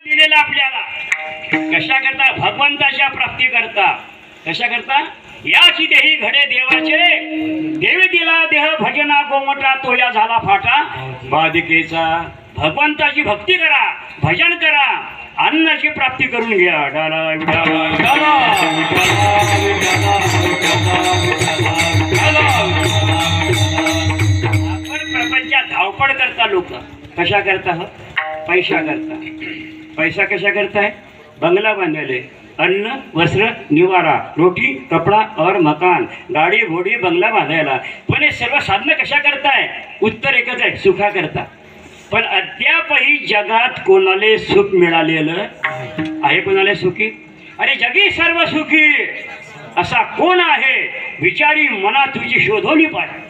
दिलेला आपल्याला कशा करता? भगवंताच्या प्राप्ती करता. कशा करता? याची देही घडे देवाचे, देवी दिला देह भजना गोमटा तोया झाला फाटा बाधिकेचा. भगवंताची भक्ती करा, भजन करा, अन्नाची प्राप्ती करून घ्या. डाला विठाला डाला आपण प्रपंचात धावपळ करता. लोक कशा करता? पैसा करता. पैसा कशा करताय? बंगला बांधायले, अन्न वस्त्र निवारा, रोटी कपडा और मकान, गाडी घोडी बंगला बांधायला. पण हे सर्व साधनं कशा करताय? उत्तर एकच आहे, सुखा करता. पण अद्यापही जगात कोणाले सुख मिळालेलं आहे? कोणाले सुखी? अरे जगी सर्व सुखी असा कोण आहे? विचारी मना तुझी शोधोनी पाहिजे.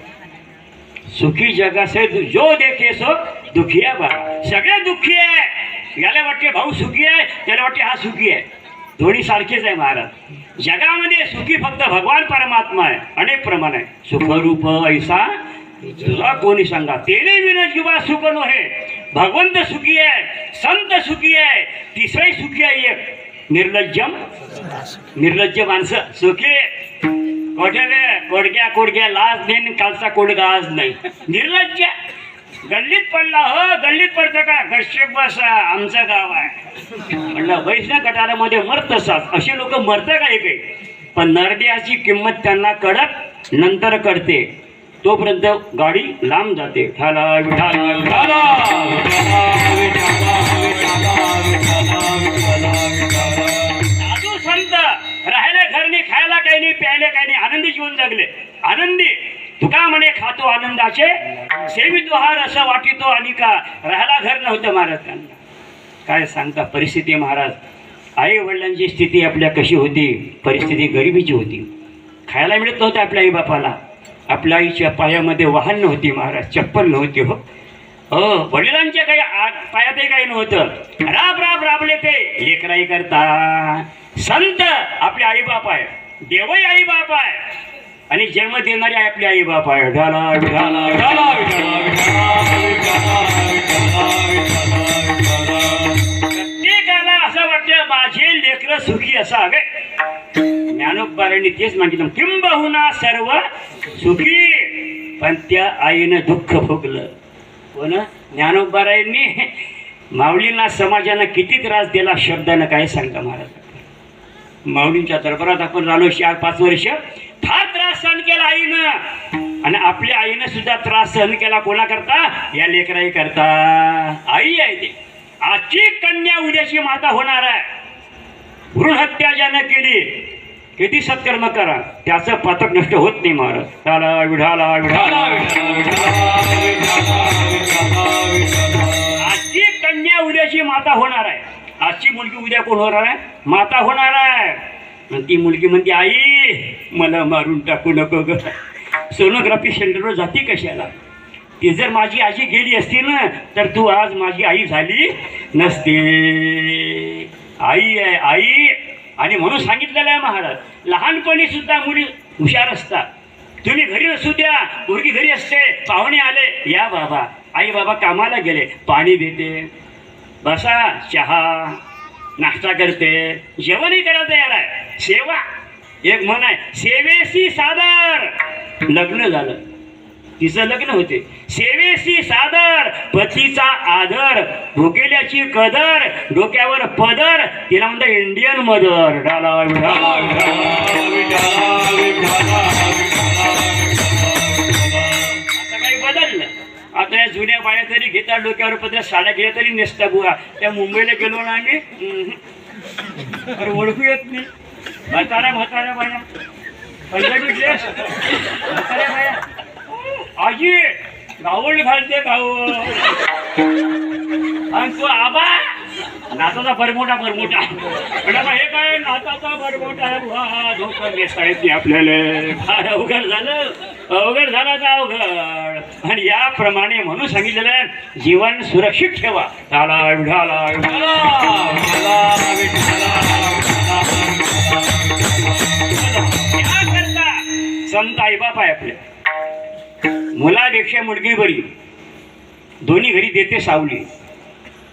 सुखी जगासे जो देखे सो दुखिया बा. सगळे दुःखी आहे. याला वाटते भाऊ सुखी आहे, त्याला वाटते हा सुखी आहे. दोन्ही सारखेच आहे महाराज. जगामध्ये सुखी फक्त भगवान परमात्मा आहे. अनेक प्रमाण आहे. सुखरूप ऐसा तुला कोणी सांगा, तेने विना जीवा सुख नो है. भगवंत सुखी आहे, संत सुखी आहे, तिसराही सुखी आहे एक, निर्लज्ज माणसं सुखी. कोडग्या लाज नाही, कालचा कोडगा आज नाही. निर्लज्ज गल्लीत पडला. हो गल्लीत पडतं का? गडशेक बस आमचं गाव आहे म्हणलं. वैष्णव गटारामध्ये मरत असतात असे लोक मरतं का? काही पण नरड्याची किंमत त्यांना कळत नंतर कळते. तोपर्यंत गाडी लांब जाते. ठाला विठाला विठाला साधू संत राहायला घर नाही, खायला काही नाही, प्यायला काही नाही, आनंदी जीवन जगले. आनंदी तुका म्हणे खातो आनंदाचे, सेवितो हा रस वाटितो आणि का. राहायला घर नव्हतं महाराज त्यांना. काय सांगता परिस्थिती महाराज. आई वडिलांची स्थिती आपल्या कशी होती? परिस्थिती गरिबीची होती. खायला मिळत नव्हतं आपल्या आई बापाला. आपल्या आईच्या पायामध्ये वाहन नव्हती महाराज, चप्पल नव्हती. हो वडिलांच्या काही पायातही काही नव्हतं. राबले ते लेकराई करता. संत आपले आई बाप आहे, देवही आई बाप आहे आणि जन्म देणारे आपले आई बाप आहे. ढाला ढाला ढाला प्रत्येकाला असं वाटतं माझे लेकरं सुखी असावे. ज्ञानोबारांनी तेच सांगितलं, किंबहुना सर्व सुखी. पण त्या आईनं दुःख भोगलं. हो ना? ज्ञानोबारांनी माऊलींना समाजानं किती त्रास दिला शब्दानं काय सांगता महाराज. माऊलींच्या दरबारात आपण राहिलो 4-5 वर्ष. फार त्रास सहन केला आईनं. आणि आपल्या आईनं सुद्धा त्रास सहन केला. कोणा करता? या लेकराई करता. आई आहे ती. आजची कन्या उद्याची माता होणार आहे. भ्रूण हत्या ज्यानं केली, किती सत्कर्म करा, त्याचं पातक नष्ट होत नाही महाराज. ठाला विढाला विढाला. आजची कन्या उद्याची माता होणार आहे. आजची मुलगी उद्या कोण होणार आहे? माता होणार आहे. ती मुलगी म्हणते, आई मला मारून टाकू नको ग. सोनोग्राफी सेंटरवर जाती कशाला? ती जर माझी आजी गेली असती ना तर तू आज माझी आई झाली नसते. आई आहे आई. आणि म्हणून सांगितलेलं आहे महाराज, लहानपणी सुद्धा मुली हुशार असतात. तुम्ही घरी असू द्या, मुलगी घरी असते, पाहुणे आले, या बाबा, आई बाबा कामाला गेले, पाणी देते, बसा, चहा नाश्ता करते, जेवणही करायला तयार आहे. सेवा एक म्हण आहे, सेवेशी सादर. लग्न झालं, तिचं लग्न होते. सेवेशी सादर, पतीचा आदर, भुकेल्याची कदर, डोक्यावर पदर, तिला म्हणतात इंडियन मदर. आता काही बदललं. आता या जुन्या बाया तरी घेतात डोक्यावर पदर, साड्या घेतल्या तरी नेसता बुवा. त्या मुंबईला गेलो ना आम्ही, अरे ओळखू येत नाही. म्हाताऱ्या बाया, पंजाबी ड्रेस, म्हाताऱ्या बाया, आजी गावळ घालते गाव. आणि तो आबा नाताचा बरमोठा हे काय नाताचा बरमोठा धोका नेसायची आपल्याला. फार अवघड झालं का अवघड. आणि याप्रमाणे म्हणून सांगितलेलं आहे, जीवन सुरक्षित ठेवा. ढाला ढाला करता संत आई बाप आहे आपल्या. मुलापेक्षा मुलगी बरी. दोन्ही घरी देते सावली.